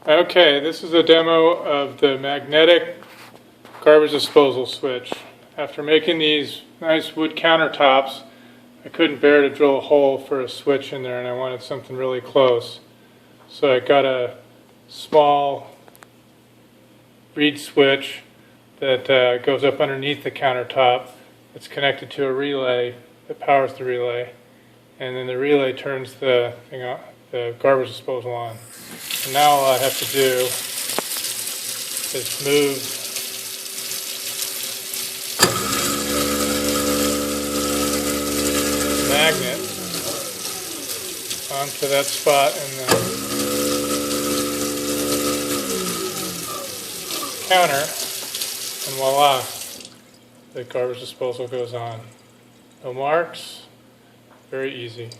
Okay, this is a demo of the magnetic garbage disposal switch. After making these nice wood countertops, I couldn't bear to drill a hole for a switch in there, and I wanted something really close. So I got a small reed switch that goes up underneath the countertop. It's connected to a relay that powers the relay, and then the relay turns the thing on, the garbage disposal on. And now all I have to do is move the magnet onto that spot in the counter, and voila, the garbage disposal goes on. No marks, very easy.